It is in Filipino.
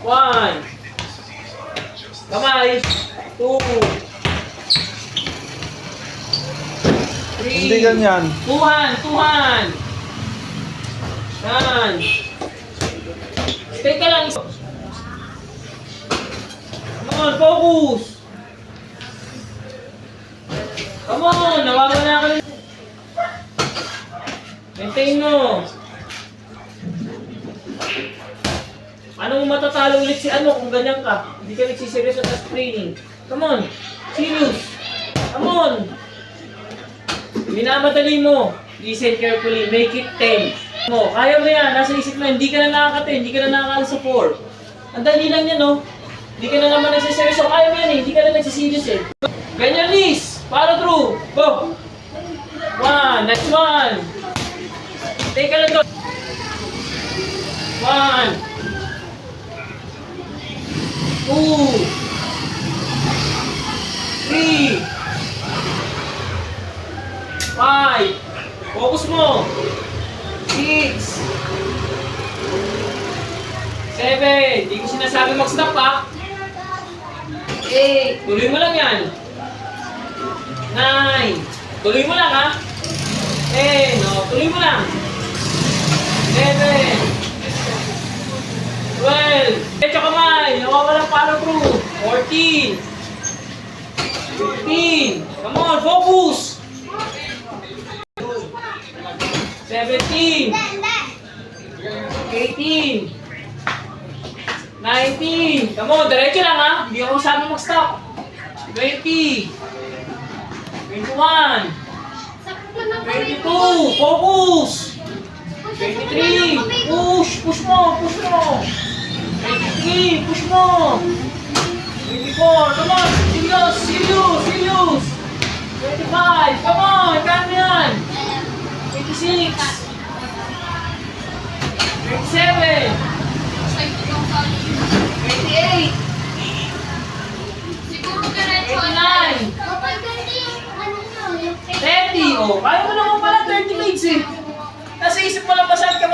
1. Kamay. 2. 3. Hindi ganyan. 2 hand. 2 hand. Yan. Stay ka lang. Come on, focus. Come on, nawawala ka rin. Maintain mo. Paano mo matatalo ulit si ano kung ganyan ka? Hindi ka nagsiseryoso sa training. Come on, serious. Come on. Minamadali mo. Listen carefully, make it 10. Mo, kaya mo yan, nasa isip mo, hindi ka na nakaka-10, hindi ka na nakaka sa 4. Ang dali lang yan, no? Hindi ka na naman nagsiseryoso, kaya mo yan eh, hindi ka na nagsiserious eh. Ganyan, Liz, para through. Go! 1, next one. Take ka lang to. 1. 2. 3. 5. Focus mo. 6. 7. Hindi ko sinasabi mag-stop ha. 8. Tuloy mo lang yan. 9. Tuloy mo lang ha. 10. No, tuloy mo lang. 11. 12. Echo kamay. Nawawalang follow through. 14. 15. Come on, focus. 17. 18. 19. Come on, diretso lang ha. Hindi ako sabi mag-stop. 20. 21. 22. Focus. 23. Push mo. 23. Push mo. 24. Come on. Serious. 25. Come on. Kaya mo yan. 26. 27. 28. Siguro diretso. 29. Kapag ganito yung ano nyo, yung 30. Oh, kaya mo naman pala 30 minutes eh. Nasa isip mo lang masyad ka